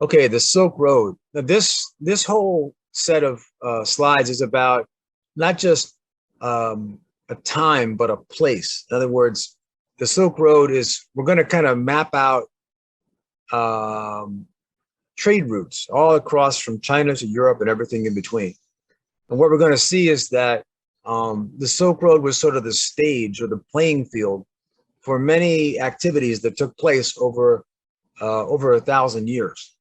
Okay, the Silk Road. Now this whole set of slides is about not just a time, but a place. In other words, the Silk Road is, we're going to kind of map out um, trade routes all across from China to Europe and everything in between. And what we're going to see is that the Silk Road was sort of the stage or the playing field for many activities that took place over 1,000 years.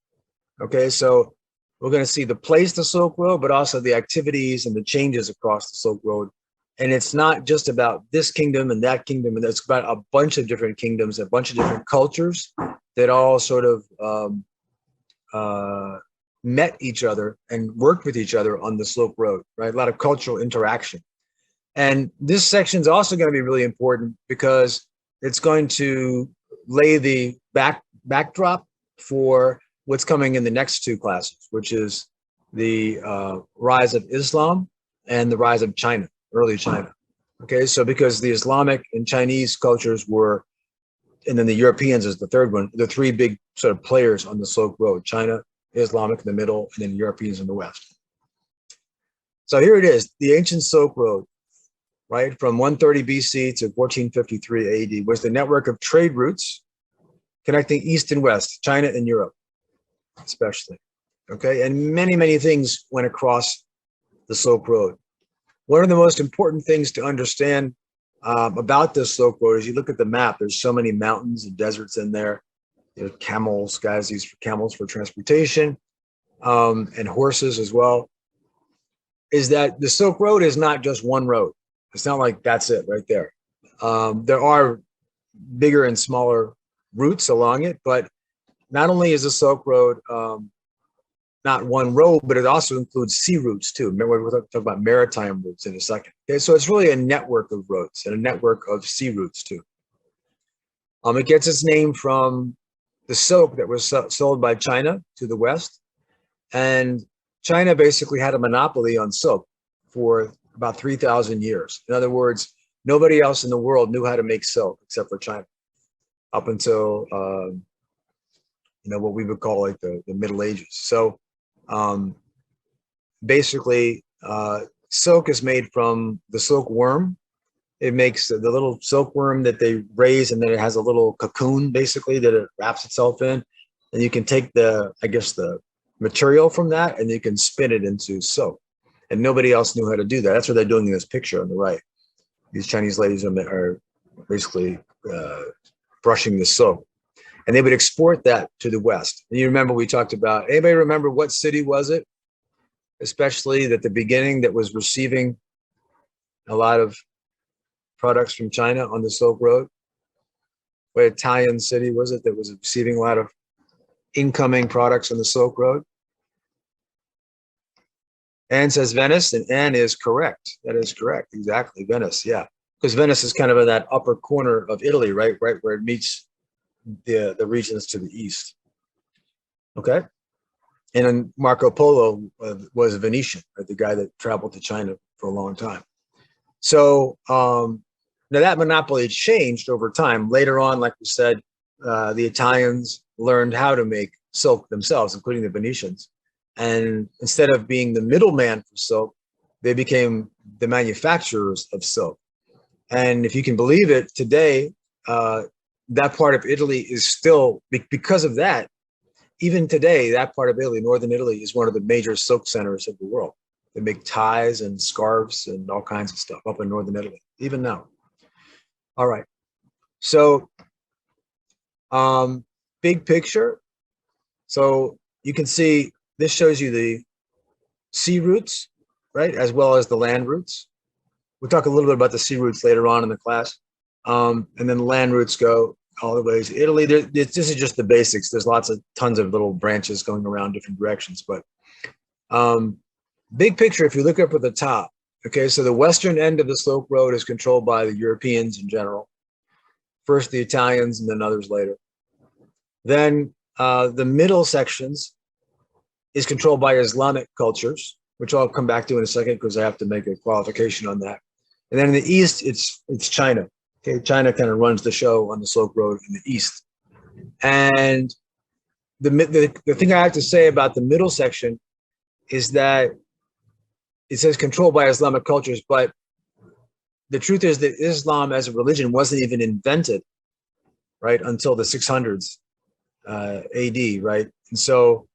Okay, so we're going to see the place, the Silk Road, but also the activities and the changes across the Silk Road. And it's not just about this kingdom and that kingdom, and it's about a bunch of different kingdoms, a bunch of different cultures that all sort of met each other and worked with each other on the Silk Road, right? A lot of cultural interaction. And this section is also going to be really important because it's going to lay the backdrop for what's coming in the next two classes, which is the rise of Islam and the rise of China, early China. Okay, so because the Islamic and Chinese cultures were, and then the Europeans is the third one, the three big sort of players on the Silk Road: China, Islamic in the middle, and then Europeans in the west. So here it is, the ancient Silk Road, right, from 130 BC to 1453 AD, was the network of trade routes connecting East and West, China and Europe, especially. Okay, and many, many things went across the Silk Road. One of the most important things to understand about this Silk Road is you look at the map, there's so many mountains and deserts in there. There's camels, guys use camels for transportation, and horses as well. Is that the Silk Road is not just one road. It's not like that's it right there. There are bigger and smaller routes along it, but not only is the Silk Road not one road, but it also includes sea routes too. Remember, we're talking about maritime routes in a second. Okay, so it's really a network of roads and a network of sea routes too. It gets its name from the silk that was sold by China to the West, and China basically had a monopoly on silk for about 3,000 years. In other words, nobody else in the world knew how to make silk except for China, up until what we would call like the Middle Ages. So basically, silk is made from the silkworm. It makes the little silkworm that they raise, and then it has a little cocoon basically that it wraps itself in. And you can take the material from that and you can spin it into silk. And nobody else knew how to do that. That's what they're doing in this picture on the right. These Chinese ladies are basically brushing the silk. And they would export that to the West. And you remember we talked about, anybody remember what city was it? Especially at the beginning that was receiving a lot of products from China on the Silk Road? What Italian city was it that was receiving a lot of incoming products on the Silk Road? Anne says Venice, and Anne is correct. That is correct, exactly, Venice, yeah. Because Venice is kind of in that upper corner of Italy, right where it meets the regions to the east. Okay, and then Marco Polo was a Venetian, right? The guy that traveled to China for a long time. So now that monopoly changed over time. Later on, like we said, the Italians learned how to make silk themselves, including the Venetians. And instead of being the middleman for silk, they became the manufacturers of silk. And if you can believe it, today, that part of Italy is still, because of that, even today, that part of Italy, northern Italy, is one of the major silk centers of the world. They make ties and scarves and all kinds of stuff up in northern Italy, even now. All right. So big picture. So you can see this shows you the sea routes, right, as well as the land routes. We'll talk a little bit about the sea routes later on in the class. And then the land routes go all the way to Italy. This is just the basics. There's tons of little branches going around different directions. But big picture, if you look up at the top, okay, so the western end of the Silk Road is controlled by the Europeans in general. First the Italians and then others later. Then the middle sections is controlled by Islamic cultures, which I'll come back to in a second because I have to make a qualification on that. And then in the east, it's China. Okay, China kind of runs the show on the Silk Road in the east. And the thing I have to say about the middle section is that it says controlled by Islamic cultures, but the truth is that Islam as a religion wasn't even invented, right, until the 600s AD, right? And so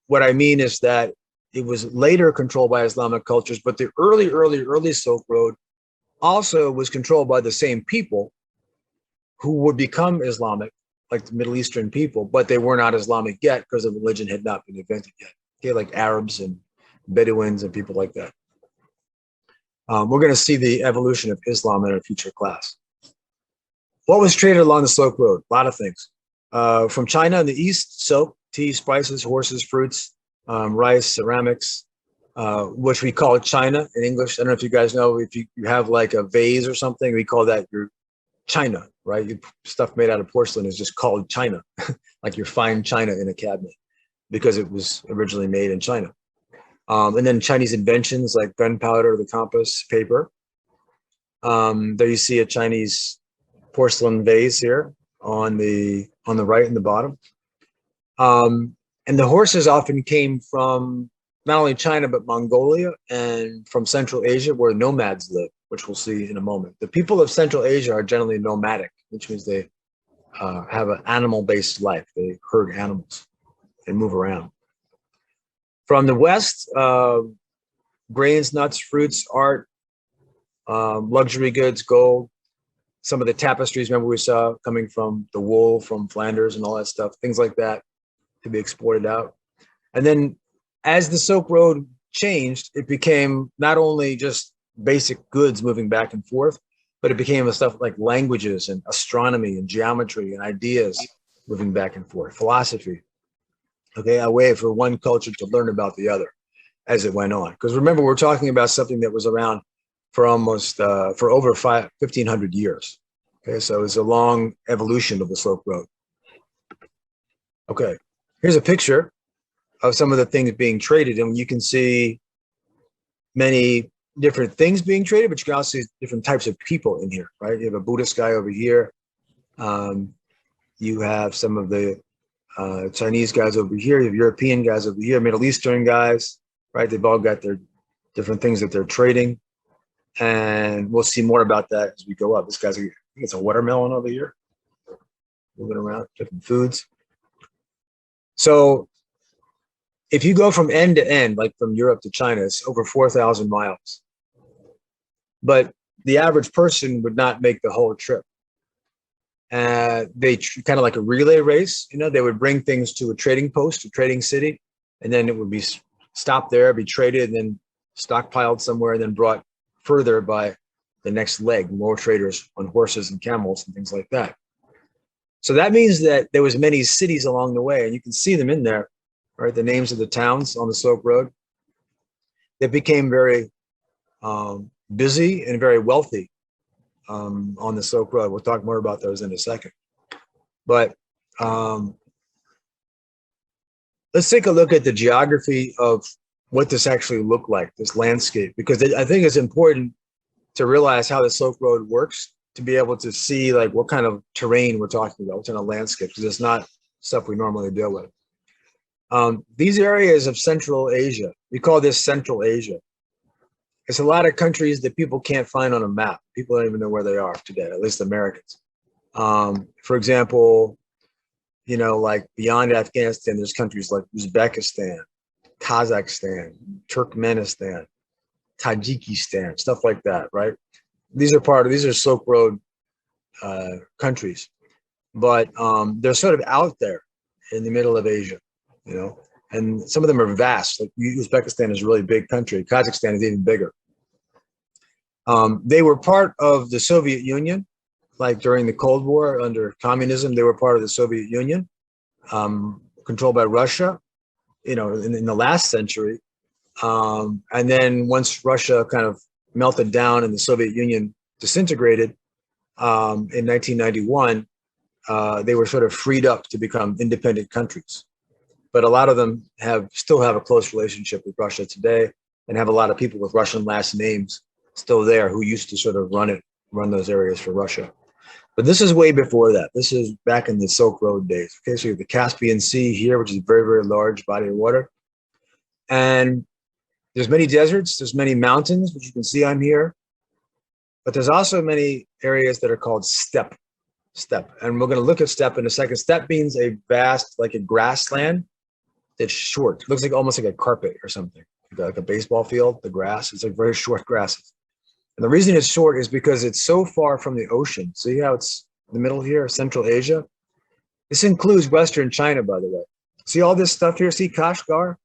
what I mean is that it was later controlled by Islamic cultures, but the early Silk Road also was controlled by the same people who would become Islamic, like the Middle Eastern people, but they were not Islamic yet because the religion had not been invented yet. Okay, like Arabs and Bedouins and people like that. We're going to see the evolution of Islam in a future class. What was traded along the Silk Road? A lot of things. From China in the east, silk, tea, spices, horses, fruits, rice, ceramics, which we call China in English. I don't know if you guys know, if you have like a vase or something, we call that your China, right? Stuff made out of porcelain is just called China, like your fine china in a cabinet, because it was originally made in China. And then Chinese inventions like gunpowder, the compass, paper. There you see a Chinese porcelain vase here on the right and the bottom. And the horses often came from not only China, but Mongolia and from Central Asia, where nomads live, which we'll see in a moment. The people of Central Asia are generally nomadic, which means they have an animal-based life. They herd animals and move around. From the West, grains, nuts, fruits, art, luxury goods, gold, some of the tapestries, remember we saw coming from the wool from Flanders and all that stuff, things like that to be exported out. And then as the Silk Road changed, it became not only just basic goods moving back and forth, but it became stuff like languages and astronomy and geometry and ideas moving back and forth, philosophy. Okay, a way for one culture to learn about the other as it went on. Because remember, we're talking about something that was around for almost, for over 1,500 years. Okay, so it's a long evolution of the Silk Road. Okay, here's a picture of some of the things being traded, and you can see many different things being traded, but you can also see different types of people in here, right? You have a Buddhist guy over here. You have some of the Chinese guys over here, you have European guys over here, Middle Eastern guys, right? They've all got their different things that they're trading. And we'll see more about that as we go up. This guy's, I think it's a watermelon over here, moving around, different foods. So if you go from end to end, like from Europe to China, it's over 4,000 miles. But the average person would not make the whole trip. They kind of like a relay race, you know, they would bring things to a trading post, a trading city, and then it would be stopped there, be traded, and then stockpiled somewhere, and then brought further by the next leg, more traders on horses and camels and things like that. So that means that there was many cities along the way, and you can see them in there, right? The names of the towns on the Silk Road. They became very busy and very wealthy on the Silk Road. We'll talk more about those in a second. But let's take a look at the geography of what this actually looked like, this landscape, because I think it's important to realize how the Silk Road works, to be able to see like what kind of terrain we're talking about, what kind of landscape, because it's not stuff we normally deal with. These areas of Central Asia, we call this Central Asia. It's a lot of countries that people can't find on a map. People don't even know where they are today, at least Americans. For example, you know, like beyond Afghanistan, there's countries like Uzbekistan, Kazakhstan, Turkmenistan, Tajikistan, stuff like that, right? These are Silk Road countries, but they're sort of out there in the middle of Asia, you know, and some of them are vast. Like Uzbekistan is a really big country. Kazakhstan is even bigger. They were part of the Soviet Union, like during the Cold War under communism, they were part of the Soviet Union, controlled by Russia, you know, in the last century. And then once Russia kind of melted down and the Soviet Union disintegrated in 1991, they were sort of freed up to become independent countries. But a lot of them still have a close relationship with Russia today, and have a lot of people with Russian last names still there who used to sort of run those areas for Russia. But this is way before that. This is back in the Silk Road days. Okay, so you have the Caspian Sea here, which is a very, very large body of water. And there's many deserts, there's many mountains, which you can see on here. But there's also many areas that are called steppe. And we're going to look at steppe in a second. Steppe means a vast, like a grassland that's short. It looks like almost like a carpet or something, like a baseball field, the grass. It's like very short grasses. And the reason it's short is because it's so far from the ocean. See how it's in the middle here, Central Asia? This includes Western China, by the way. See all this stuff here? See Kashgar?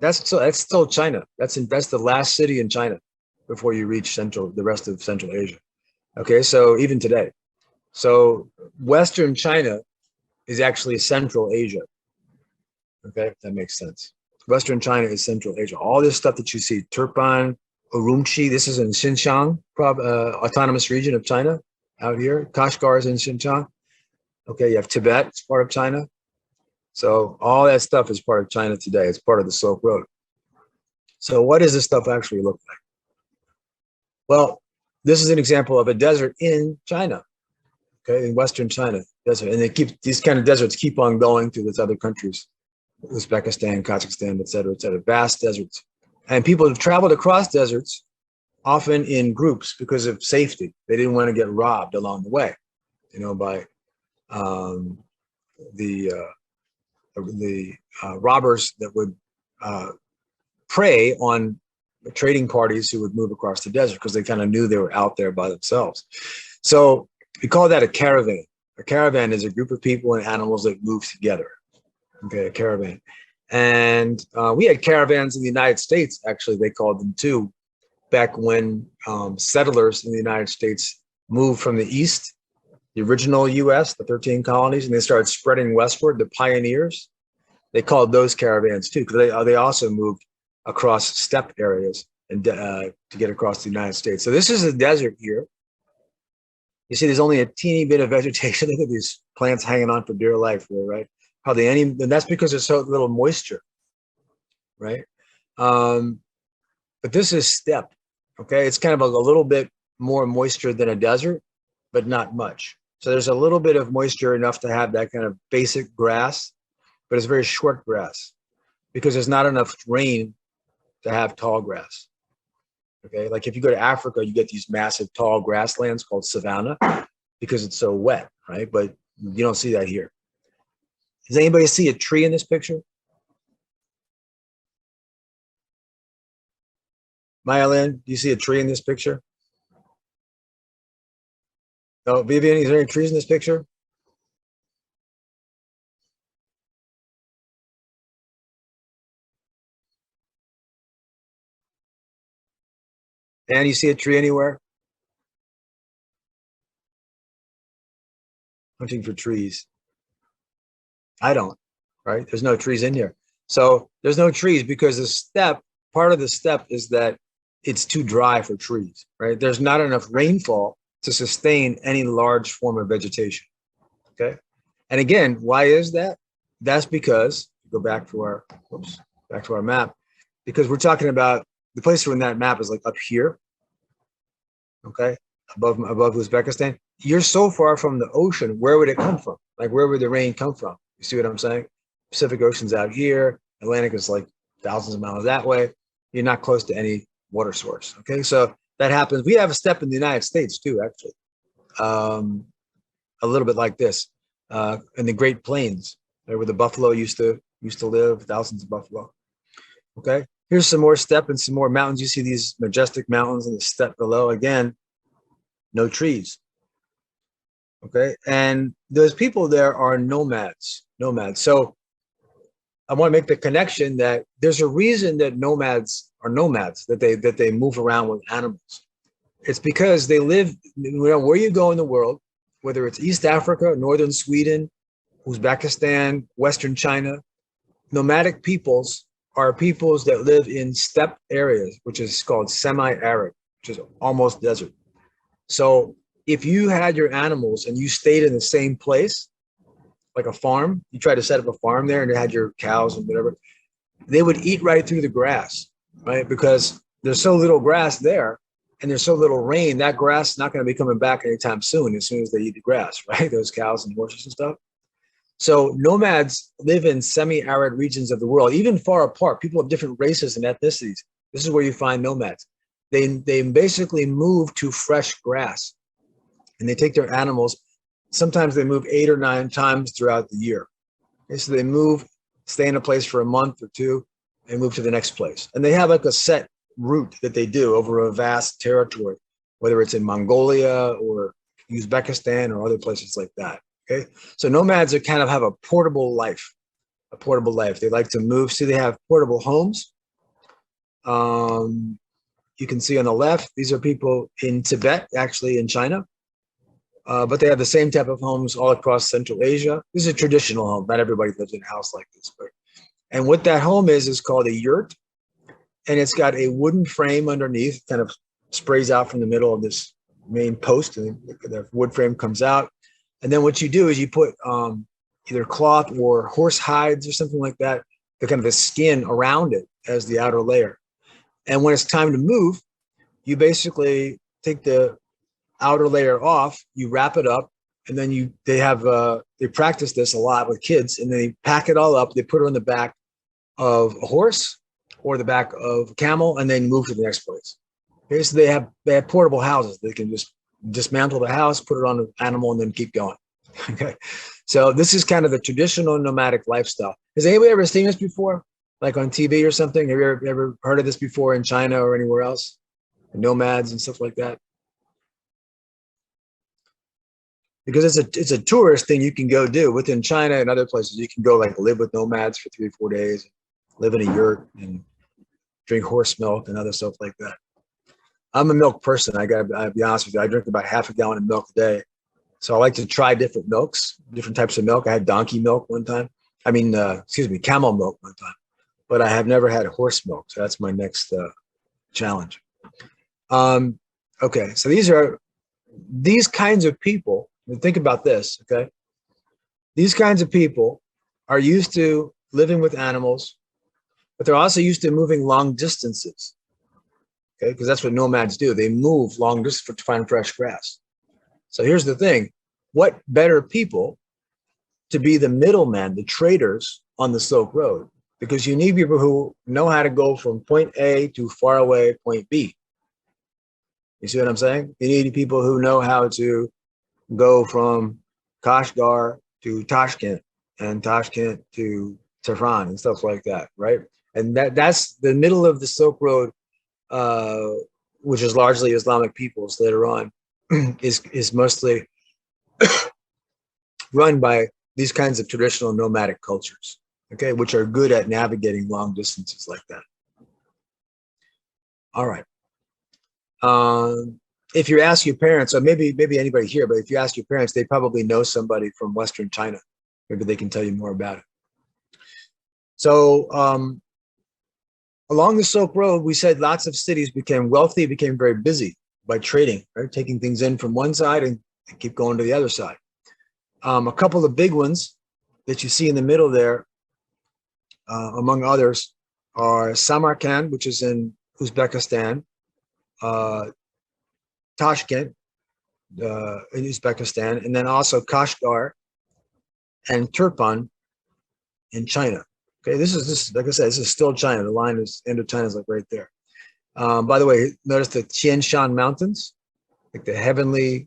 That's still China. That's the last city in China before you reach the rest of Central Asia. Okay, so even today. So Western China is actually Central Asia. Okay, if that makes sense. Western China is Central Asia. All this stuff that you see, Turpan, Urumqi, this is in Xinjiang, autonomous region of China out here. Kashgar is in Xinjiang. Okay, you have Tibet, it's part of China. So all that stuff is part of China today. It's part of the Silk Road. So what does this stuff actually look like? Well, this is an example of a desert in China. Okay, in Western China, desert, and these kind of deserts keep on going through these other countries, Uzbekistan, Kazakhstan, et cetera, vast deserts. And people have traveled across deserts, often in groups because of safety. They didn't want to get robbed along the way, by the robbers that would prey on the trading parties who would move across the desert because they kind of knew they were out there by themselves. So we call that a caravan. A caravan is a group of people and animals that move together. Okay, a caravan. And we had caravans in the United States, actually, they called them too, back when settlers in the United States moved from the East, the original US, the 13 colonies, and they started spreading westward, the pioneers. They called those caravans too, because they also moved across steppe areas and to get across the United States. So this is a desert here. You see, there's only a teeny bit of vegetation. Look at these plants hanging on for dear life here, right? Hardly any, and that's because there's so little moisture, right? But this is steppe, okay? It's kind of a little bit more moisture than a desert, but not much. So there's a little bit of moisture enough to have that kind of basic grass, but it's very short grass because there's not enough rain to have tall grass. Okay, like if you go to Africa, you get these massive tall grasslands called savanna because it's so wet, right? But you don't see that here. Does anybody see a tree in this picture? Maya-Lin, do you see a tree in this picture? No, Vivian, is there any trees in this picture? And you see a tree anywhere? Hunting for trees. I don't, right? There's no trees in here. So there's no trees because the steppe, part of the steppe is that it's too dry for trees, right? There's not enough rainfall to sustain any large form of vegetation, okay? And again, why is that? That's because, go back to our map, because we're talking about the place where that map is like up here, okay, above Uzbekistan. You're so far from the ocean, where would it come from? Like, where would the rain come from? You see what I'm saying? Pacific Ocean's out here. Atlantic is like thousands of miles that way. You're not close to any water source, okay? So that happens. We have a steppe in the United States too, actually. A little bit like this, in the Great Plains, where the buffalo used to live, thousands of buffalo. Okay, here's some more steppe and some more mountains. You see these majestic mountains in the steppe below. Again, no trees. Okay, and those people there are nomads. So I want to make the connection that there's a reason that nomads are nomads, that they move around with animals. It's because they live, where you go in the world, whether it's East Africa, Northern Sweden, Uzbekistan, Western China, nomadic peoples are peoples that live in steppe areas, which is called semi-arid, which is almost desert. So if you had your animals and you stayed in the same place, like a farm, you tried to set up a farm there and you had your cows and whatever, they would eat right through the grass, right? Because there's so little grass there and there's so little rain, that grass is not going to be coming back anytime soon as they eat the grass, right? Those cows and horses and stuff. So nomads live in semi-arid regions of the world, even far apart. People of different races and ethnicities. This is where you find nomads. They basically move to fresh grass, and they take their animals. Sometimes they move 8 or 9 times throughout the year. Okay, so they move, stay in a place for a month or two, and move to the next place. And they have like a set route that they do over a vast territory, whether it's in Mongolia or Uzbekistan or other places like that. Okay, so nomads are kind of have a portable life, They like to move. See, they have portable homes. You can see on the left, these are people in Tibet, actually in China. But they have the same type of homes all across Central Asia. This is a traditional home. Not everybody lives in a house like this. And what that home is called a yurt. And it's got a wooden frame underneath, kind of sprays out from the middle of this main post, and the wood frame comes out. And then what you do is you put either cloth or horse hides or something like that, the kind of a skin around it as the outer layer. And when it's time to move, you basically take the outer layer off, you wrap it up, and then they practice this a lot with kids, and they pack it all up, they put it on the back of a horse or the back of a camel, and then move to the next place. Okay, so they have portable houses. They can just dismantle the house, put it on an animal, and then keep going. Okay, so this is kind of the traditional nomadic lifestyle. Has anybody ever seen this before, like on TV or something? Have you ever heard of this before in China or anywhere else? Nomads and stuff like that. Because it's a tourist thing you can go do within China and other places. You can go like live with nomads for 3 or 4 days, live in a yurt and drink horse milk and other stuff like that. I'm a milk person. I'll be honest with you. I drink about half a gallon of milk a day. So I like to try different milks, different types of milk. I had donkey milk one time. Camel milk one time. But I have never had horse milk. So that's my next challenge. Okay, so these kinds of people. Think about this, okay? These kinds of people are used to living with animals, but they're also used to moving long distances, okay? Because that's what nomads do. They move long distance to find fresh grass. So here's the thing. What better people to be the middleman, the traders on the Silk Road? Because you need people who know how to go from point A to far away point B. You see what I'm saying? You need people who know how to go from Kashgar to Tashkent and Tashkent to Tehran and stuff like that, right? And that's the middle of the Silk Road, which is largely Islamic peoples later on, is mostly run by these kinds of traditional nomadic cultures, okay, which are good at navigating long distances like that. All right. If you ask your parents, or maybe anybody here, but if you ask your parents, they probably know somebody from Western China. Maybe they can tell you more about it. So along the Silk Road, we said lots of cities became wealthy, became very busy by trading, right? Taking things in from one side and keep going to the other side. A couple of big ones that you see in the middle there, among others, are Samarkand, which is in Uzbekistan, Tashkent in Uzbekistan, and then also Kashgar and Turpan in China. Okay, this like I said, this is still China. The line is end of China is like right there. By the way, notice the Tian Shan Mountains, like the heavenly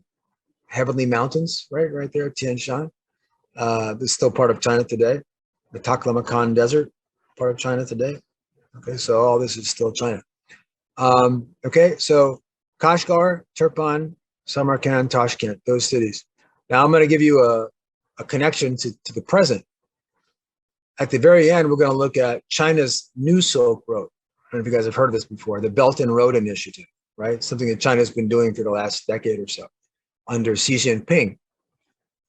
mountains, right there, Tian Shan. This is still part of China today. The Taklamakan Desert, part of China today. Okay, so all this is still China. Okay, so Kashgar, Turpan, Samarkand, Tashkent, those cities. Now I'm going to give you a connection to the present. At the very end, we're going to look at China's new Silk Road. I don't know if you guys have heard of this before, the Belt and Road Initiative, right? Something that China's been doing for the last decade or so under Xi Jinping.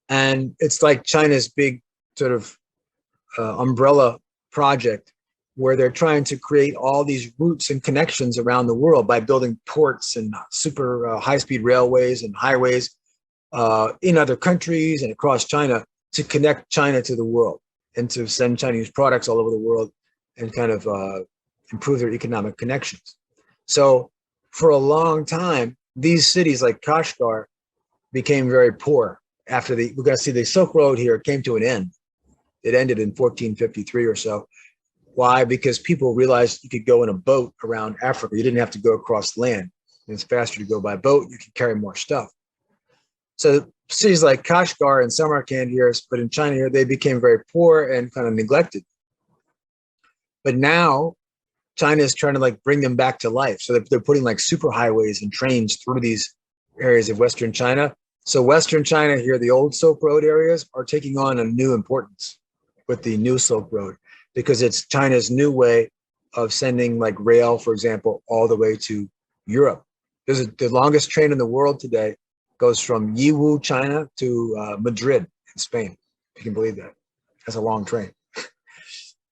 And it's like China's big sort of umbrella project where they're trying to create all these routes and connections around the world by building ports and super high-speed railways and highways in other countries and across China to connect China to the world and to send Chinese products all over the world and kind of improve their economic connections. So for a long time, these cities like Kashgar became very poor after we're going to see the Silk Road here came to an end. It ended in 1453 or so. Why? Because people realized you could go in a boat around Africa. You didn't have to go across land. It's faster to go by boat. You can carry more stuff. So cities like Kashgar and Samarkand here, but in China here, they became very poor and kind of neglected. But now China is trying to like bring them back to life. So they're putting like superhighways and trains through these areas of Western China. So Western China here, the old Silk Road areas are taking on a new importance with the new Silk Road, because it's China's new way of sending like rail, for example, all the way to Europe. The longest train in the world today goes from Yiwu, China to Madrid in Spain, if you can believe that. That's a long train.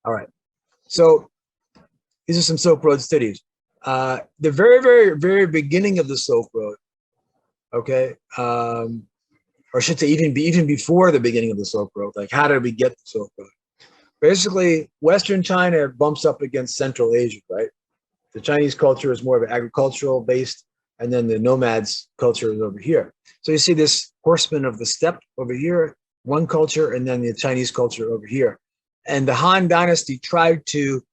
All right. So these are some Silk Road cities. The very, very, very beginning of the Silk Road, okay, or I should say even before the beginning of the Silk Road, like how did we get the Silk Road? Basically, Western China bumps up against Central Asia, right? The Chinese culture is more of an agricultural based, and then the nomads culture is over here. So you see this horsemen of the steppe over here, one culture, and then the Chinese culture over here. And the Han Dynasty tried to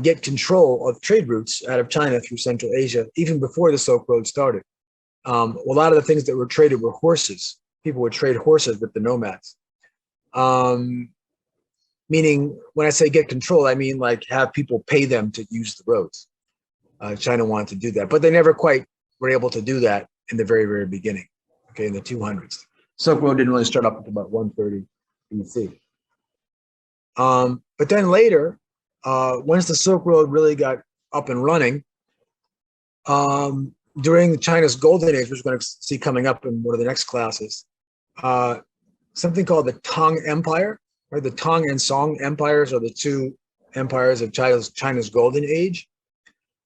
get control of trade routes out of China through Central Asia, even before the Silk Road started. A lot of the things that were traded were horses. People would trade horses with the nomads. Meaning, when I say get control, I mean like have people pay them to use the roads. China wanted to do that, but they never quite were able to do that in the very, very beginning, okay, in the 200s. Silk Road didn't really start up until about 130 BC. But then later, once the Silk Road really got up and running, during China's Golden Age, which we're going to see coming up in one of the next classes, something called the Tang Empire, right? The Tang and Song empires are the two empires of China's Golden Age.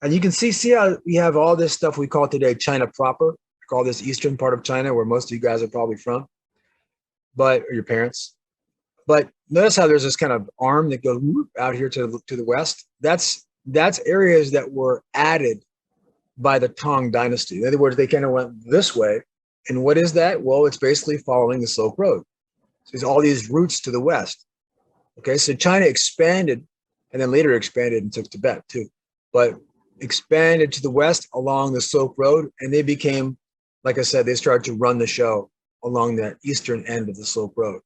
And you can see how we have all this stuff we call today China proper. We call this eastern part of China, where most of you guys are probably from, or your parents. But notice how there's this kind of arm that goes out here to the west. That's areas that were added by the Tang Dynasty. In other words, they kind of went this way. And what is that? Well, it's basically following the Silk Road. So there's all these routes to the west. Okay, so China expanded, and then later expanded and took Tibet too, but expanded to the west along the Silk Road, and they became, like I said, they started to run the show along that eastern end of the Silk Road.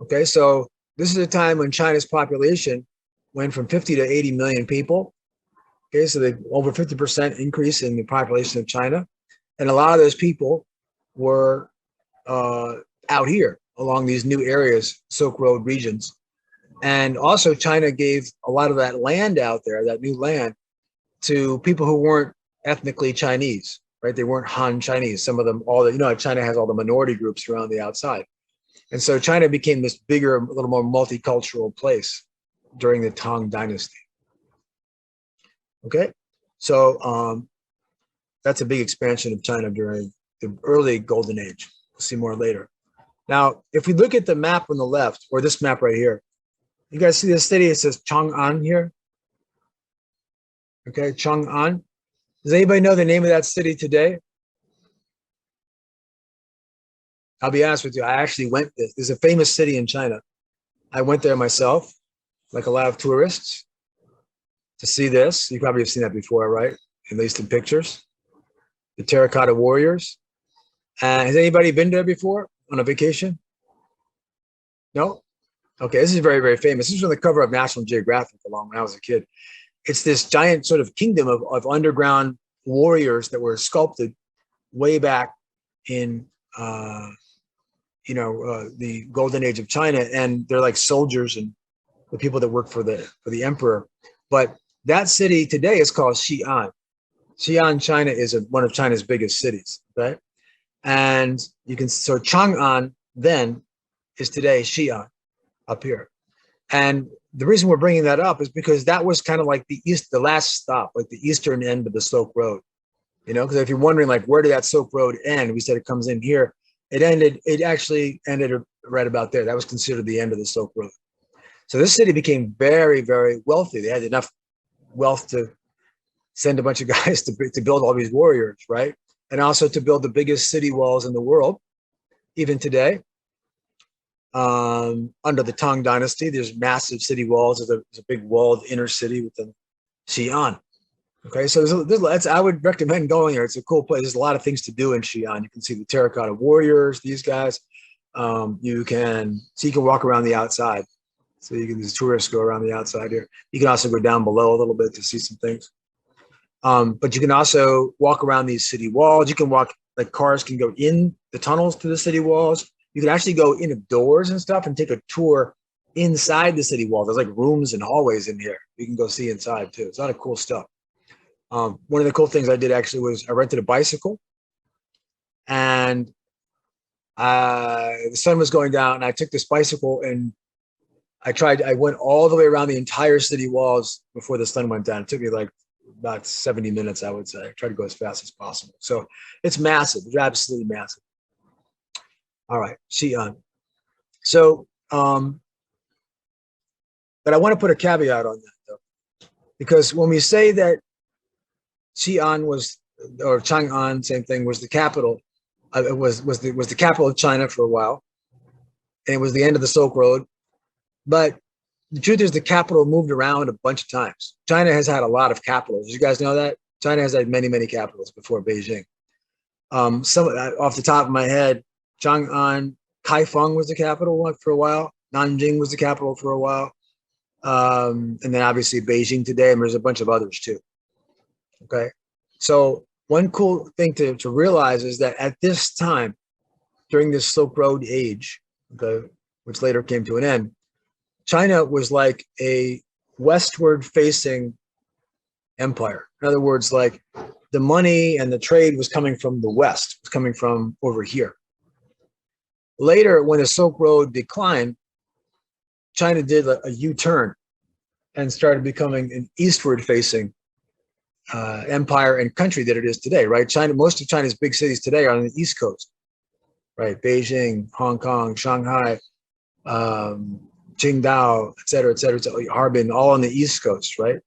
Okay, so this is a time when China's population went from 50 to 80 million people. Okay, so they over 50% increase in the population of China, and a lot of those people were out here along these new areas, Silk Road regions. And also China gave a lot of that land out there, that new land, to people who weren't ethnically Chinese, right? They weren't Han Chinese. Some of them, China has all the minority groups around the outside. And so China became this bigger, a little more multicultural place during the Tang Dynasty. Okay, so that's a big expansion of China during the early Golden Age. We'll see more later. Now, if we look at the map on the left, or this map right here, you guys see this city? It says Chang'an here. Okay, Chang'an. Does anybody know the name of that city today? I'll be honest with you. I actually went there. There's a famous city in China. I went there myself, like a lot of tourists, to see this. You probably have seen that before, right? At least in pictures. The terracotta warriors. Has anybody been there before on a vacation? No? Okay, this is very, very famous. This was on the cover of National Geographic when I was a kid. It's this giant sort of kingdom of underground warriors that were sculpted way back in the Golden Age of China, and they're like soldiers and the people that work for the emperor. But that city today is called Xi'an. Xi'an, China, is one of China's biggest cities, right? And so Chang'an then is today Xi'an up here. And the reason we're bringing that up is because that was kind of like the last stop, like the eastern end of the Silk Road. Because if you're wondering, like, where did that Silk Road end? We said it comes in here. It actually ended right about there. That was considered the end of the Silk Road. So this city became very, very wealthy. They had enough wealth to send a bunch of guys to build all these warriors, right? And also to build the biggest city walls in the world, even today. Under the Tang Dynasty, there's massive city walls. There's a big walled inner city within Xi'an. Okay, so I would recommend going there. It's a cool place. There's a lot of things to do in Xi'an. You can see the terracotta warriors, these guys. You can walk around the outside. So these tourists go around the outside here. You can also go down below a little bit to see some things. But you can also walk around these city walls. You can walk, like cars can go in the tunnels to the city walls. You can actually go indoors and stuff and take a tour inside the city walls. There's like rooms and hallways in here. You can go see inside too. It's a lot of cool stuff. One of the cool things I did actually was I rented a bicycle, and the sun was going down, and I took this bicycle and I went all the way around the entire city walls before the sun went down. It took me like about 70 minutes, I would say. I tried to go as fast as possible. So it's massive. It's absolutely massive. All right, Xi'an. So, but I want to put a caveat on that though, because when we say that Xi'an was, or Chang'an, same thing, was the capital, it was the capital of China for a while, and it was the end of the Silk Road. But the truth is, the capital moved around a bunch of times. China has had a lot of capitals. You guys know that? China has had many, many capitals before Beijing. Some off the top of my head, Chang'an, Kaifeng was the capital for a while. Nanjing was the capital for a while. And then obviously Beijing today, and there's a bunch of others too. Okay. So one cool thing to realize is that at this time, during this Silk Road age, okay, which later came to an end, China was like a westward facing empire. In other words, like the money and the trade was coming from the West, was coming from over here. Later, when the Silk Road declined, China did a U-turn and started becoming an eastward facing empire and country that it is today, right? China, most of China's big cities today are on the East Coast, right? Beijing, Hong Kong, Shanghai, Qingdao, et cetera, Harbin, all on the East Coast, right?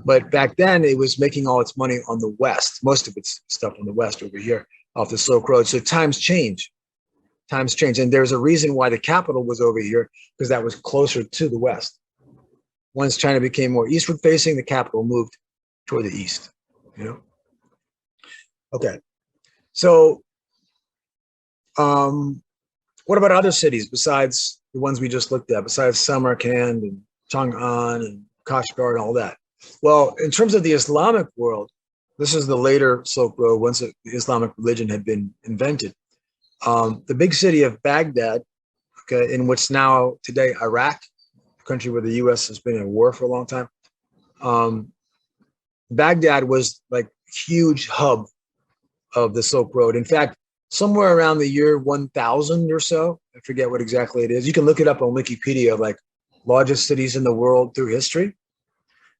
But back then, it was making all its money on the West, most of its stuff on the West over here off the Silk Road. So times change. And there's a reason why the capital was over here, because that was closer to the West. Once China became more eastward facing, the capital moved toward the east, you know? Okay, so what about other cities besides the ones we just looked at, besides Samarkand and Chang'an and Kashgar and all that? Well, in terms of the Islamic world, this is the later Silk Road, once the Islamic religion had been invented. The big city of Baghdad, okay, in what's now today Iraq, a country where the U.S. has been in war for a long time. Baghdad was like huge hub of the Silk Road. In fact, somewhere around the year 1000 or so, I forget what exactly it is. You can look it up on Wikipedia, like largest cities in the world through history.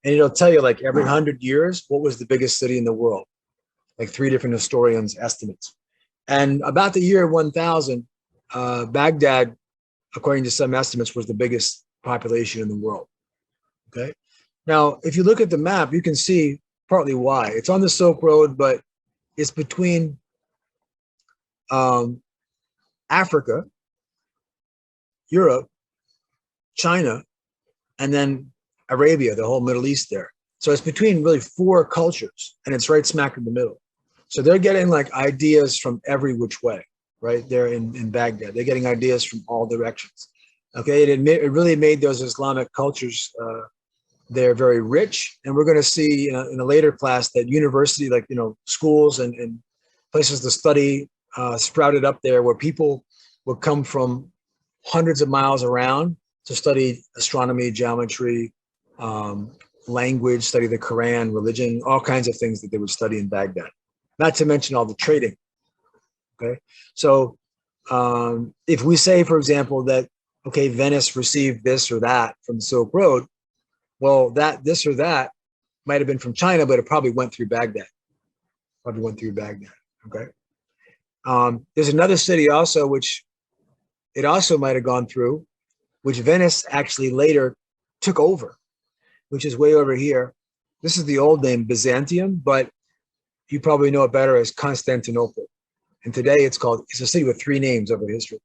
And it'll tell you like every 100 years, what was the biggest city in the world? Like 3 different historians' estimates. And about the year 1000, Baghdad, according to some estimates, was the biggest population in the world. Okay. Now, if you look at the map, you can see partly why. It's on the Silk Road, but it's between Africa, Europe, China, and then Arabia, the whole Middle East there. So it's between really 4 cultures, and it's right smack in the middle. So they're getting like ideas from every which way, right there in Baghdad. They're getting ideas from all directions. Okay, it really made those Islamic cultures, they're very rich. And we're going to see in a later class that university, like, schools and places to study sprouted up there, where people would come from hundreds of miles around to study astronomy, geometry, language, study the Quran, religion, all kinds of things that they would study in Baghdad. Not to mention all the trading. Okay, so if we say, for example, that okay, Venice received this or that from the Silk Road, well, this or that might have been from China, but it probably went through Baghdad. Okay. There's another city also, which it also might have gone through, which Venice actually later took over, which is way over here. This is the old name Byzantium, but you probably know it better as Constantinople. And today it's a city with three names over history.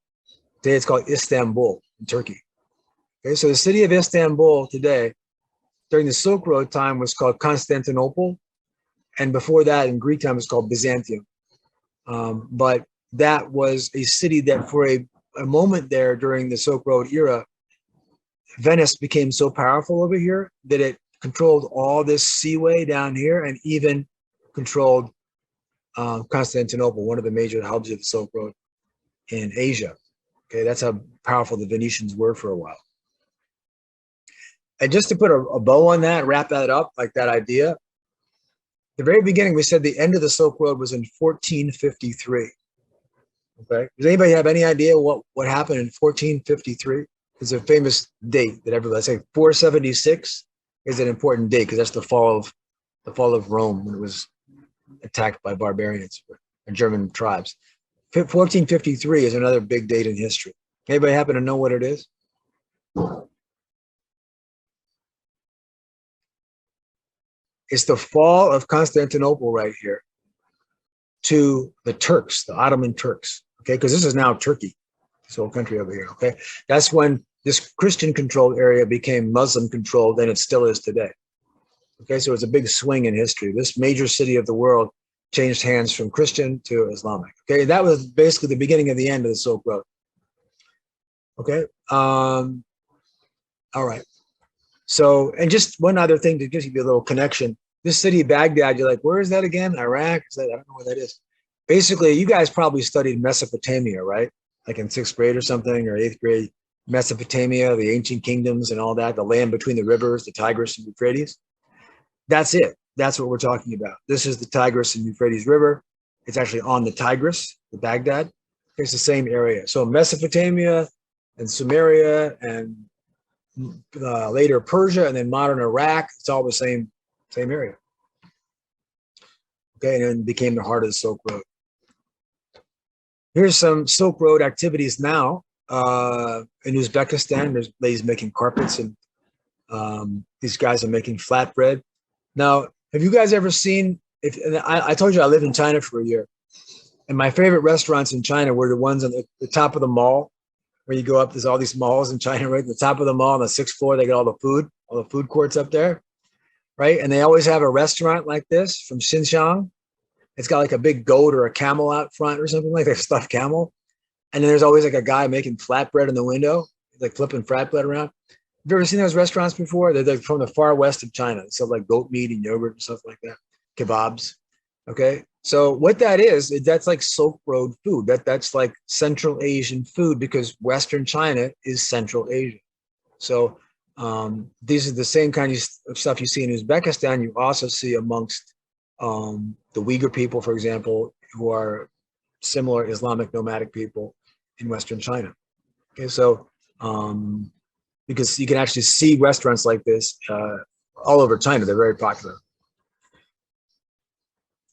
Today it's called Istanbul in Turkey. Okay, so the city of Istanbul today, during the Silk Road time, was called Constantinople. And before that, in Greek time, it was called Byzantium. But that was a city that for a moment there during the Silk Road era, Venice became so powerful over here that it controlled all this seaway down here and even controlled Constantinople, one of the major hubs of the Silk Road in Asia. Okay, that's how powerful the Venetians were for a while. And just to put a bow on that, wrap that up, like that idea, the very beginning, we said the end of the Silk Road was in 1453. Okay, does anybody have any idea what happened in 1453? It's a famous date that everybody say 476 is an important date because that's the fall of Rome when it was attacked by barbarians and German tribes. 1453 is another big date in history. Anybody happen to know what it is? It's the fall of Constantinople right here to the Turks, the Ottoman Turks. Okay, because this is now Turkey, this whole country over here. Okay, that's when this Christian-controlled area became Muslim-controlled, and it still is today. Okay, so it's a big swing in history. This major city of the world changed hands from Christian to Islamic. Okay, that was basically the beginning of the end of the Silk Road. Okay, all right. So, and just one other thing to give you a little connection. This city, Baghdad, you're like, where is that again? Iraq? I don't know where that is. Basically, you guys probably studied Mesopotamia, right? Like in 6th grade or something, or 8th grade. Mesopotamia, the ancient kingdoms and all that, the land between the rivers, the Tigris and Euphrates. That's it. That's what we're talking about. This is the Tigris and Euphrates River. It's actually on the Tigris, the Baghdad. It's the same area. So Mesopotamia and Sumeria and later Persia and then modern Iraq, it's all the same area. Okay, and then became the heart of the Silk Road. Here's some Silk Road activities now. In Uzbekistan, there's ladies making carpets, and these guys are making flatbread. Now, have you guys ever seen, I told you I lived in China for a year, and my favorite restaurants in China were the ones on the top of the mall, where you go up, there's all these malls in China, right? At the top of the mall on the 6th floor, they got all the food courts up there, right? And they always have a restaurant like this from Xinjiang. It's got like a big goat or a camel out front or something, like a stuffed camel. And then there's always like a guy making flatbread in the window, like flipping flatbread around. Have you ever seen those restaurants before? They're like from the far west of China. They sell like goat meat and yogurt and stuff like that, kebabs. Okay, so what that is, that's like Silk Road food. That's like Central Asian food because Western China is Central Asia. So these are the same kind of stuff you see in Uzbekistan. You also see amongst the Uyghur people, for example, who are similar Islamic nomadic people in Western China. Okay, so because you can actually see restaurants like this all over China, they're very popular.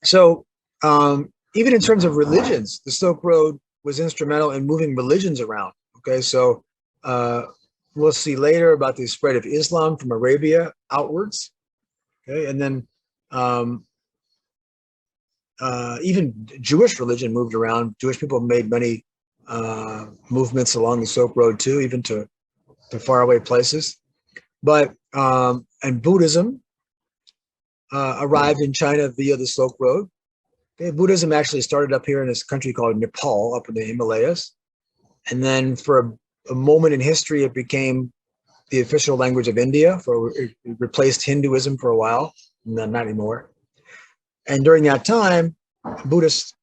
So even in terms of religions, the Silk Road was instrumental in moving religions around. Okay, so we'll see later about the spread of Islam from Arabia outwards. Okay, and then even Jewish religion moved around. Jewish people made many movements along the Silk Road too, even to faraway places. But and Buddhism arrived in China via the Silk Road. Okay, Buddhism actually started up here in this country called Nepal, up in the Himalayas. And then for a moment in history, it became the official language of India. It replaced Hinduism for a while, not anymore. And during that time, Buddhist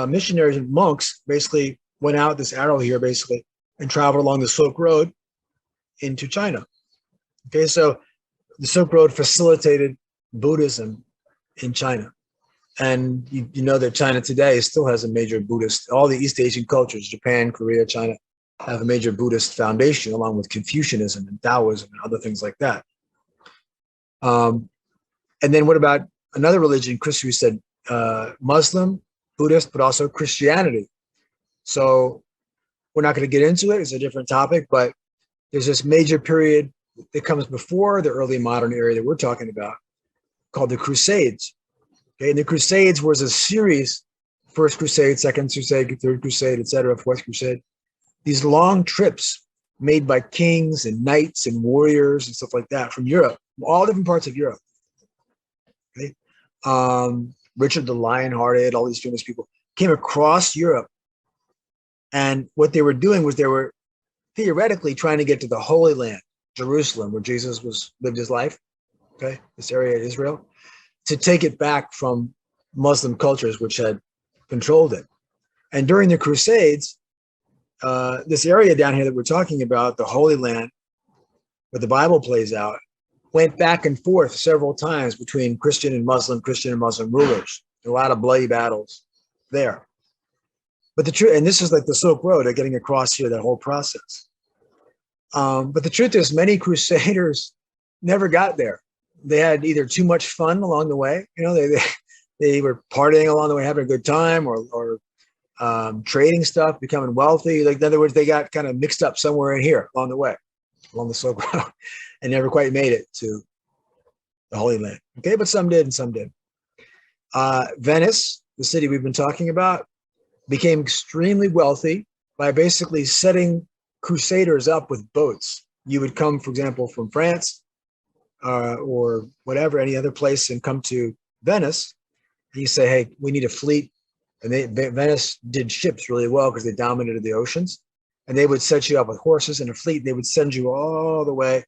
missionaries and monks basically went out this arrow here, basically, and traveled along the Silk Road into China. Okay, so the Silk Road facilitated Buddhism in China. And you know that China today still has a major Buddhist, all the East Asian cultures, Japan, Korea, China, have a major Buddhist foundation along with Confucianism and Taoism and other things like that. And then what about another religion? Chris, you said Muslim, Buddhist, but also Christianity. So we're not going to get into it. It's a different topic, but there's this major period that comes before the early modern era that we're talking about, called the Crusades. Okay, and the Crusades was a series: First Crusade, Second Crusade, Third Crusade, etc., Fourth Crusade. These long trips made by kings and knights and warriors and stuff like that from Europe, from all different parts of Europe. Okay, Richard the Lionhearted, all these famous people came across Europe, and what they were doing was they were theoretically trying to get to the Holy Land, Jerusalem, where Jesus lived his life. Okay, this area of Israel, to take it back from Muslim cultures which had controlled it. And during the Crusades, this area down here that we're talking about, the Holy Land, where the Bible plays out, went back and forth several times between Christian and Muslim rulers. A lot of bloody battles there. But the truth, and this is like the Silk Road, getting across here, that whole process. But the truth is, many crusaders never got there. They had either too much fun along the way, they were partying along the way, having a good time, or trading stuff, becoming wealthy. Like, in other words, they got kind of mixed up somewhere in here along the way, along the Silk Road, and never quite made it to the Holy Land. Okay, but some did and some did. Venice, the city we've been talking about, became extremely wealthy by basically setting crusaders up with boats. You would come, for example, from France or whatever, any other place, and come to Venice. And you say, hey, we need a fleet. And Venice did ships really well because they dominated the oceans. And they would set you up with horses and a fleet. They would send you all the way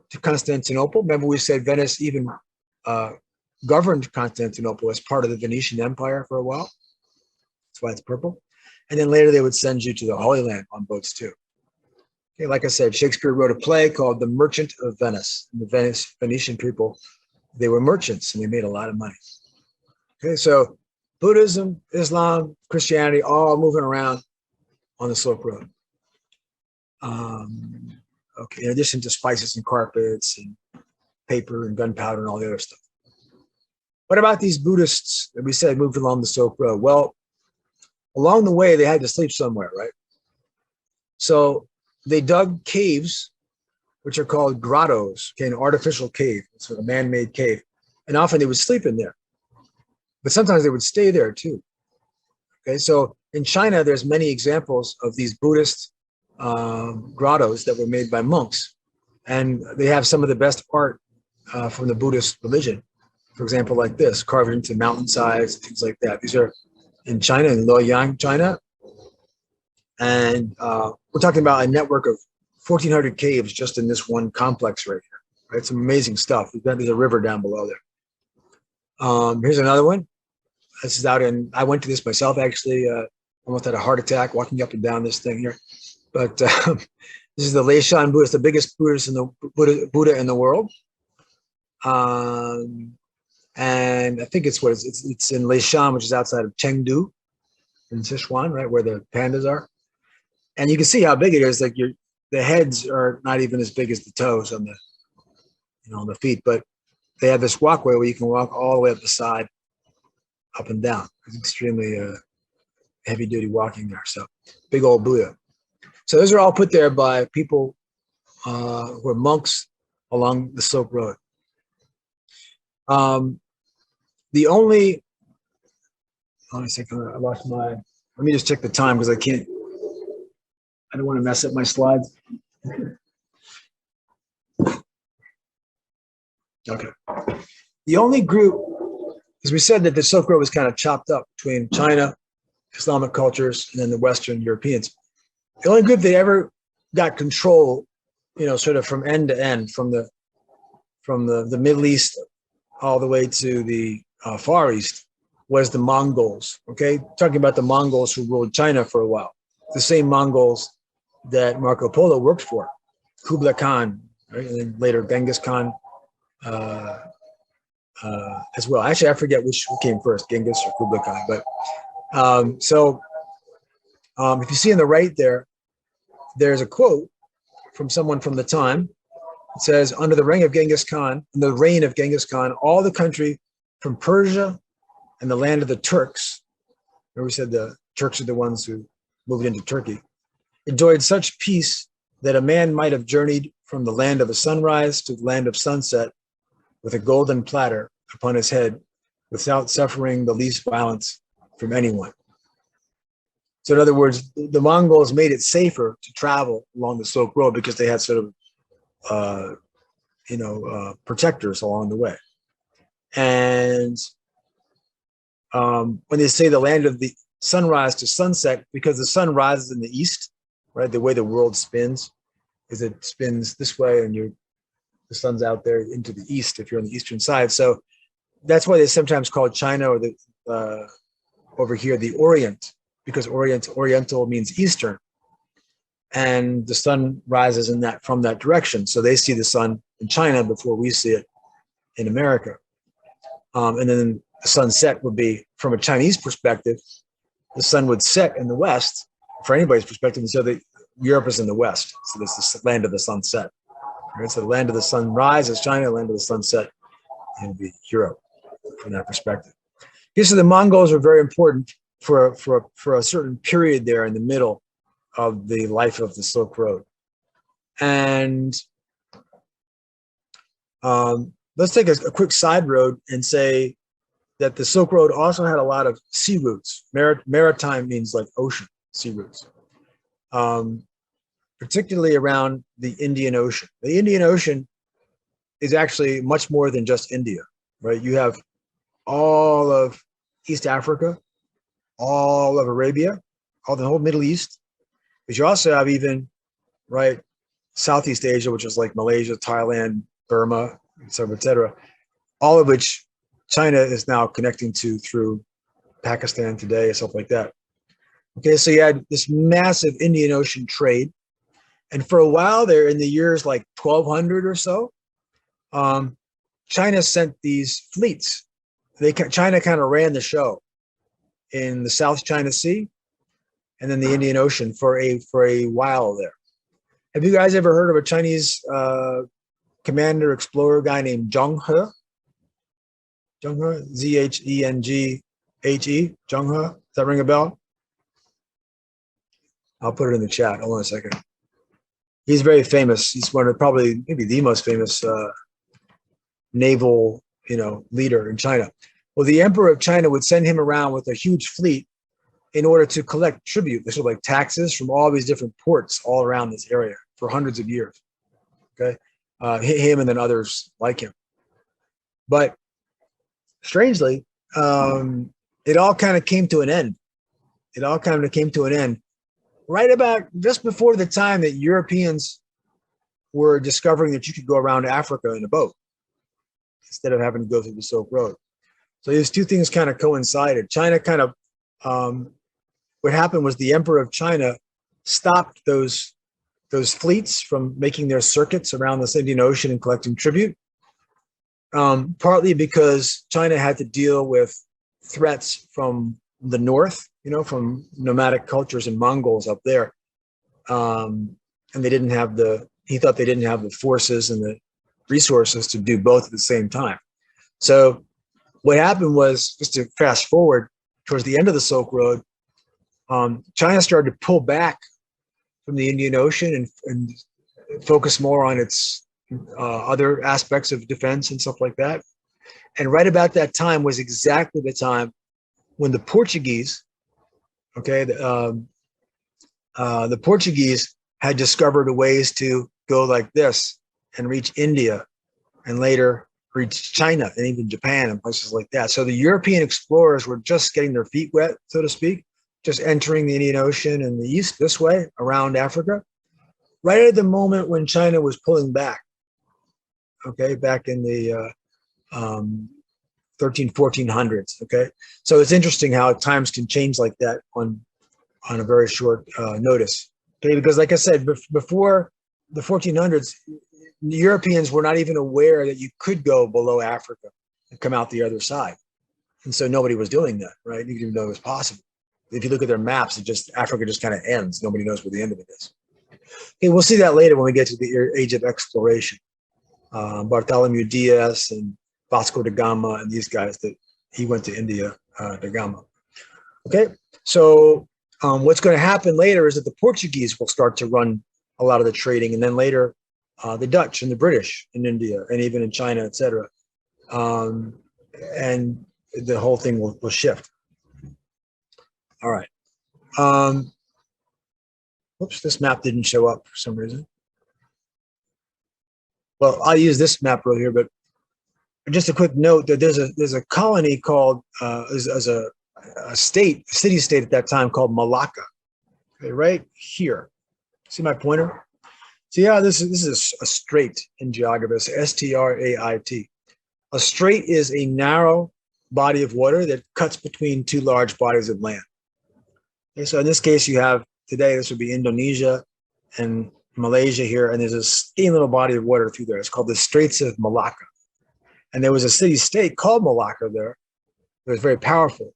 to Constantinople. Remember, we said Venice even governed Constantinople as part of the Venetian Empire for a while. That's why it's purple. And then later they would send you to the Holy Land on boats too. Okay, like I said, Shakespeare wrote a play called The Merchant of Venice. And the Venetian people, they were merchants and they made a lot of money. Okay, so Buddhism, Islam, Christianity, all moving around on the Silk Road. Okay, in addition to spices and carpets and paper and gunpowder and all the other stuff. What about these Buddhists that we said moved along the Silk Road? Well, along the way, they had to sleep somewhere, right? So they dug caves, which are called grottoes, okay, an artificial cave, sort of man-made cave. And often they would sleep in there. But sometimes they would stay there too. Okay, so in China, there's many examples of these Buddhist grottoes that were made by monks. And they have some of the best art from the Buddhist religion. For example, like this, carved into mountainsides, things like that. These are in China, in Luoyang, China. And we're talking about a network of 1,400 caves just in this one complex right here. Right? Some amazing stuff. There's a river down below there. Here's another one. This is out in, I went to this myself, actually. Almost had a heart attack walking up and down this thing here. But this is the Leshan Buddha, the biggest Buddha in the world. And I think it's in Leshan, which is outside of Chengdu in Szechuan, right, where the pandas are. And you can see how big it is. Like the heads are not even as big as the toes on the, on the feet. But they have this walkway where you can walk all the way up the side, up and down. It's extremely heavy duty walking there. So big old Buddha. So those are all put there by people who are monks along the Silk Road. The only, hold on a second, I lost my, let me just check the time because I don't want to mess up my slides. Okay. The only group, as we said, that the Silk Road was kind of chopped up between China, Islamic cultures, and then the Western Europeans. The only group that ever got control, sort of from end to end, from the Middle East all the way to the Far East, was the Mongols. Okay, talking about the Mongols who ruled China for a while, the same Mongols that Marco Polo worked for, Kublai Khan, right? And then later Genghis Khan as well. Actually, I forget who came first, Genghis or Kublai Khan. But if you see on the right there, there's a quote from someone from the time. It says, under the reign of Genghis Khan, all the country from Persia and the land of the Turks, remember we said the Turks are the ones who moved into Turkey, enjoyed such peace that a man might have journeyed from the land of a sunrise to the land of sunset with a golden platter upon his head without suffering the least violence from anyone. So in other words, the Mongols made it safer to travel along the Silk Road because they had sort of, protectors along the way. And when they say the land of the sunrise to sunset, because the sun rises in the east, right? The way the world spins is it spins this way, and the sun's out there into the east if you're on the eastern side. So that's why they sometimes call China, or the over here, the Orient, because Oriental means Eastern, and the sun rises from that direction. So they see the sun in China before we see it in America. And then the sunset would be, from a Chinese perspective, the sun would set in the west, for anybody's perspective, and so Europe is in the west. So this is the land of the sunset. Right? So the land of the sunrise is China, land of the sunset would be Europe from that perspective. Okay, so the Mongols were very important for a certain period there in the middle of the life of the Silk Road. And let's take a quick side road and say that the Silk Road also had a lot of sea routes. Maritime means like ocean, sea routes, particularly around the Indian Ocean. The Indian Ocean is actually much more than just India, right? You have all of East Africa, all of Arabia, all the whole Middle East, but you also have even, right, Southeast Asia, which is like Malaysia, Thailand, Burma, et cetera, all of which China is now connecting to through Pakistan today, stuff like that. Okay, so you had this massive Indian Ocean trade. And for a while there, in the years like 1200 or so, China sent these fleets. China kind of ran the show in the South China Sea and then the Indian Ocean for a while there. Have you guys ever heard of a Chinese commander explorer guy named Zheng He? Zheng He, Z-H-E-N-G-H-E, Zheng He. Does that ring a bell? I'll put it in the chat. Hold on a second. He's very famous. He's one of maybe the most famous naval, leader in China. Well, the emperor of China would send him around with a huge fleet in order to collect tribute, sort of like taxes, from all these different ports all around this area for hundreds of years. Okay, him and then others like him. But strangely, it all kind of came to an end. Right about just before the time that Europeans were discovering that you could go around Africa in a boat instead of having to go through the Silk Road. So these two things kind of coincided. China kind of, what happened was the emperor of China stopped those fleets from making their circuits around the Indian Ocean and collecting tribute, partly because China had to deal with threats from the north, from nomadic cultures and Mongols up there. And he thought they didn't have the forces and the resources to do both at the same time. So what happened was, just to fast forward towards the end of the Silk Road, China started to pull back from the Indian Ocean and focus more on its other aspects of defense and stuff like that. And right about that time was exactly the time when the Portuguese, the Portuguese had discovered ways to go like this and reach India, and later reach China and even Japan and places like that. So the European explorers were just getting their feet wet, so to speak, just entering the Indian Ocean in the east this way around Africa, right at the moment when China was pulling back. Okay, back in the 1400s. Okay, so it's interesting how times can change like that on a very short notice. Okay, because like I said, before the 1400s, the Europeans were not even aware that you could go below Africa and come out the other side, and so nobody was doing that, right? You didn't even know it was possible. If you look at their maps, Africa just kind of ends. Nobody knows where the end of it is. Okay, we'll see that later when we get to the age of exploration. Bartholomew Diaz and Vasco da Gama and these guys that he went to India, da Gama. Okay, so what's going to happen later is that the Portuguese will start to run a lot of the trading, and then later the Dutch and the British in India and even in China, etc. and the whole thing will shift. All right. Whoops, this map didn't show up for some reason. Well, I'll use this map right here, but just a quick note that there's a colony called as a city state at that time called Malacca. Okay, right here. See my pointer? So yeah, this is a strait in geography. It's S-T-R-A-I-T. A strait is a narrow body of water that cuts between two large bodies of land. Okay, so in this case, you have today, this would be Indonesia and Malaysia here, and there's a skinny little body of water through there. It's called the Straits of Malacca. And there was a city-state called Malacca there. It was very powerful.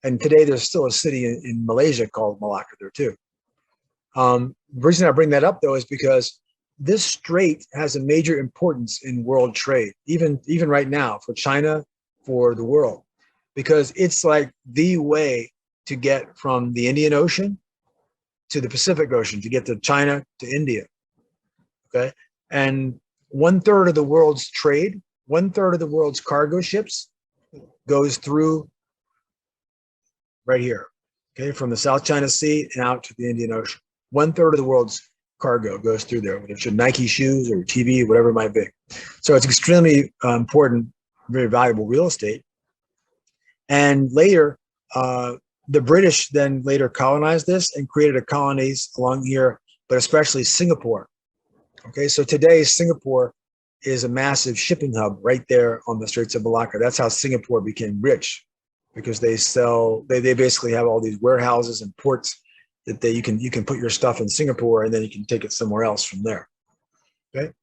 And today there's still a city in Malaysia called Malacca there too. The reason I bring that up though is because this strait has a major importance in world trade, even right now for China, for the world, because it's like the way to get from the Indian Ocean to the Pacific Ocean, to get to China, to India, okay? And 1/3 of the world's trade, 1/3 of the world's cargo ships goes through right here, okay? From the South China Sea and out to the Indian Ocean. 1/3 of the world's cargo goes through there, whether it's your Nike shoes or TV, whatever it might be. So it's extremely important, very valuable real estate. And later, the British then later colonized this and created a colonies along here, but especially Singapore. Okay, so today Singapore is a massive shipping hub right there on the Straits of Malacca. That's how Singapore became rich, because they basically have all these warehouses and ports that you can put your stuff in Singapore and then you can take it somewhere else from there. Okay,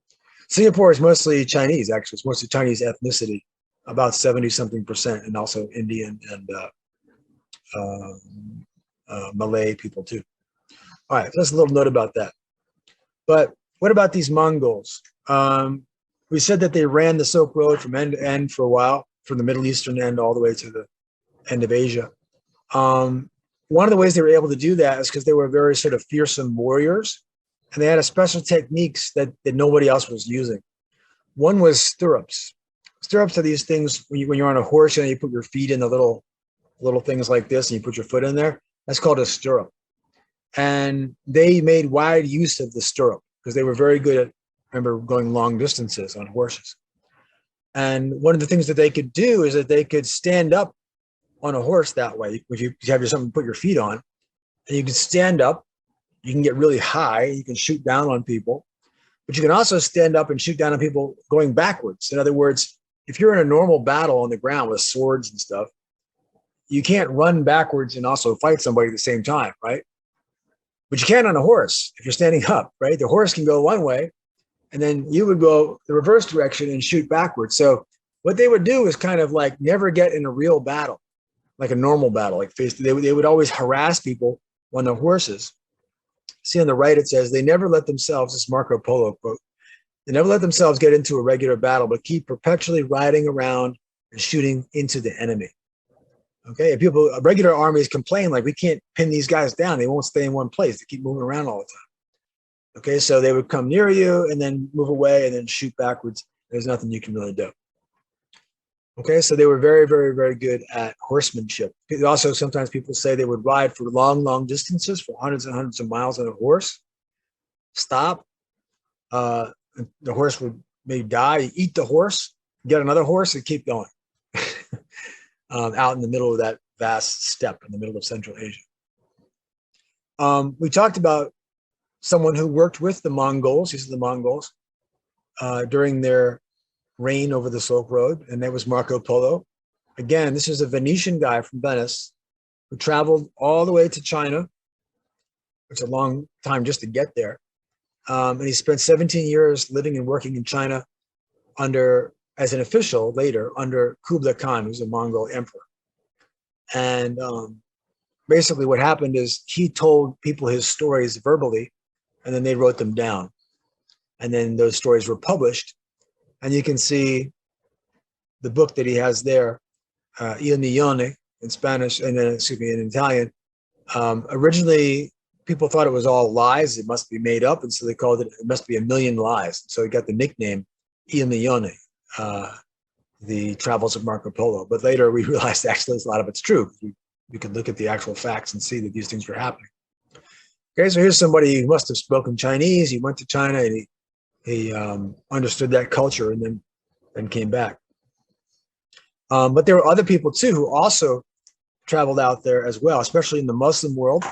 Singapore is mostly Chinese, actually. It's mostly Chinese ethnicity, about 70-something%, and also Indian and Malay people too. All right, just a little note about that. But what about these Mongols? We said that they ran the Silk Road from end to end for a while, from the Middle Eastern end all the way to the end of Asia. One of the ways they were able to do that is because they were very sort of fearsome warriors, and they had a special techniques that nobody else was using. One was stirrups. Stirrups are these things when you're on a horse and you put your feet in the little things like this and you put your foot in there. That's called a stirrup. And they made wide use of the stirrup because they were very good at, remember, going long distances on horses. And one of the things that they could do is that they could stand up on a horse that way. If you have something to put your feet on, and you can stand up, you can get really high, you can shoot down on people, but you can also stand up and shoot down on people going backwards. In other words, if you're in a normal battle on the ground with swords and stuff, you can't run backwards and also fight somebody at the same time, right? But you can on a horse if you're standing up, right? The horse can go one way, and then you would go the reverse direction and shoot backwards. So what they would do is kind of like never get in a real battle, like a normal battle, like they would always harass people on their horses. See on the right, it says, they never let themselves, this Marco Polo quote, they never let themselves get into a regular battle, but keep perpetually riding around and shooting into the enemy. Okay, and regular armies complain like, we can't pin these guys down. They won't stay in one place. They keep moving around all the time. Okay, so they would come near you and then move away and then shoot backwards. There's nothing you can really do. Okay, so they were very, very, very good at horsemanship. Also, sometimes people say they would ride for long, long distances, for hundreds and hundreds of miles on a horse, stop. The horse would maybe die, you eat the horse, get another horse, and keep going. Out in the middle of that vast steppe in the middle of Central Asia. We talked about someone who worked with the Mongols, these are the Mongols, during their reign over the Silk Road, and that was Marco Polo. Again, this is a Venetian guy from Venice who traveled all the way to China. It's a long time just to get there. And he spent 17 years living and working in China as an official later under Kublai Khan, who's a Mongol emperor. And basically what happened is he told people his stories verbally, and then they wrote them down. And then those stories were published. And you can see the book that he has there, Il Milione in Spanish, and then, in Italian. Originally, people thought it was all lies. It must be made up. And so they called it must be a million lies. So he got the nickname Il Milione. the travels of Marco Polo. But later we realized actually a lot of it's true. We could look at the actual facts and see that these things were happening. Okay, so here's somebody who must have spoken Chinese. He went to China and he understood that culture and then came back. But there were other people too who also traveled out there as well, especially in the Muslim world.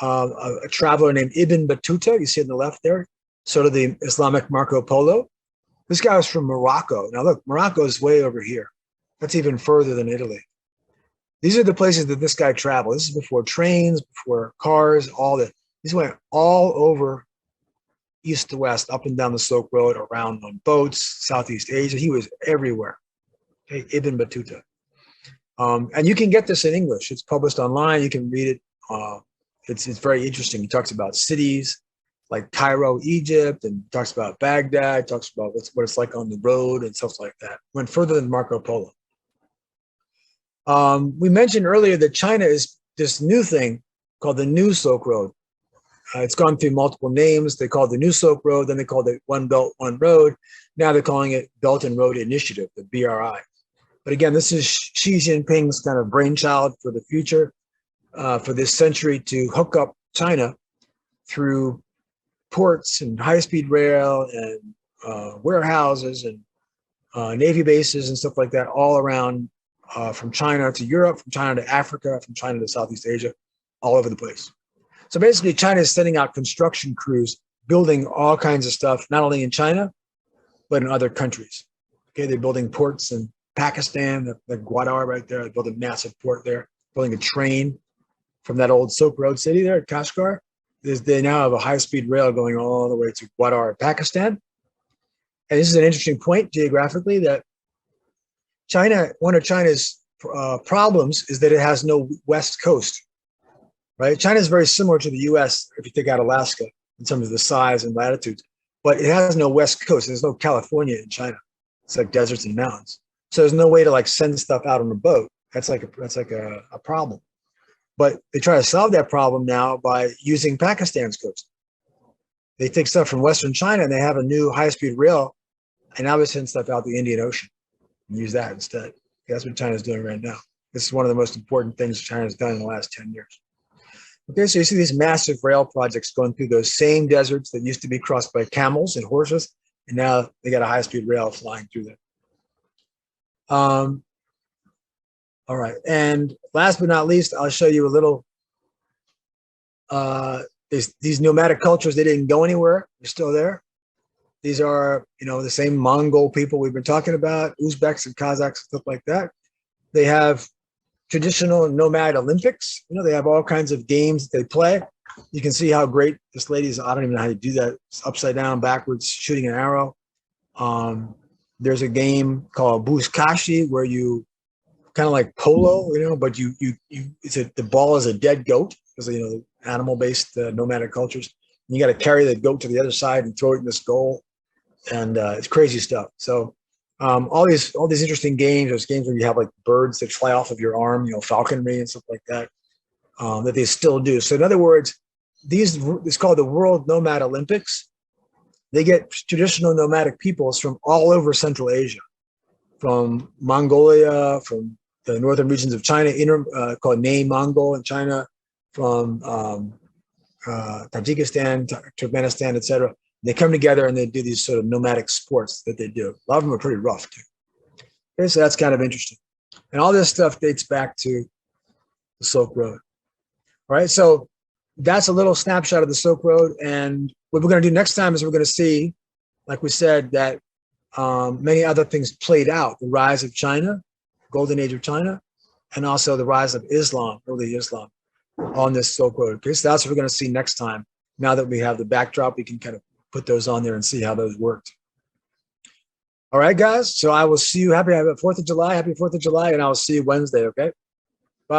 A traveler named Ibn Battuta, you see on the left there, sort of the Islamic Marco Polo. This guy was from Morocco. Now look, Morocco is way over here. That's even further than Italy. These are the places that this guy traveled. This is before trains, before cars, all that. He's went all over east to west, up and down the Silk Road, around on boats, Southeast Asia. He was everywhere. Okay, Ibn Battuta. And you can get this in English. It's published online. You can read it. It's very interesting. He talks about cities like Cairo, Egypt, and talks about Baghdad, talks about what it's like on the road and stuff like that. Went further than Marco Polo. We mentioned earlier that China is this new thing called the New Silk Road. It's gone through multiple names. They called it the New Silk Road, then they called it One Belt, One Road. Now they're calling it Belt and Road Initiative, the BRI. But again, this is Xi Jinping's kind of brainchild for the future, for this century, to hook up China through ports and high-speed rail and warehouses and Navy bases and stuff like that all around, from China to Europe, from China to Africa, from China to Southeast Asia, all over the place. So basically, China is sending out construction crews, building all kinds of stuff, not only in China, but in other countries. Okay, they're building ports in Pakistan, the Gwadar right there. They built a massive port there, building a train from that old Silk Road city there at Kashgar. They now have a high-speed rail going all the way to Gwadar, Pakistan. And this is an interesting point geographically, that China, one of China's problems is that it has no west coast, right? China is very similar to the US if you take out Alaska in terms of the size and latitudes, but it has no west coast. There's no California in China. It's like deserts and mountains. So there's no way to like send stuff out on a boat. That's like a problem. But they try to solve that problem now by using Pakistan's coast. They take stuff from Western China and they have a new high-speed rail, and now they send stuff out the Indian Ocean and use that instead. That's what China's doing right now. This is one of the most important things China's done in the last 10 years. Okay, so you see these massive rail projects going through those same deserts that used to be crossed by camels and horses, and now they got a high-speed rail flying through them. All right, and last but not least, I'll show you a little, these nomadic cultures, they didn't go anywhere, they're still there. These are, the same Mongol people we've been talking about, Uzbeks and Kazakhs, stuff like that. They have traditional nomad Olympics. They have all kinds of games that they play. You can see how great this lady is. I don't even know how to do that. It's upside down, backwards, shooting an arrow. There's a game called Buzkashi where you kind of like polo, but the ball is a dead goat because animal-based nomadic cultures. And you got to carry the goat to the other side and throw it in this goal, and it's crazy stuff. So all these interesting games. There's games where you have like birds that fly off of your arm, falconry and stuff like that, that they still do. So in other words, it's called the World Nomad Olympics. They get traditional nomadic peoples from all over Central Asia, from Mongolia, from the northern regions of China, called Nay Mongol in China, from Tajikistan, Turkmenistan, etc. They come together and they do these sort of nomadic sports that they do. A lot of them are pretty rough too. Okay, so that's kind of interesting. And all this stuff dates back to the Silk Road. All right, so that's a little snapshot of the Silk Road. And what we're going to do next time is we're going to see, like we said, that many other things played out. The rise of China, Golden Age of China, and also the rise of Islam, early Islam, on this Silk Road. Okay, so that's what we're going to see next time. Now that we have the backdrop, we can kind of put those on there and see how those worked. All right, guys. So I will see you. Happy 4th of July. Happy 4th of July. And I will see you Wednesday. Okay.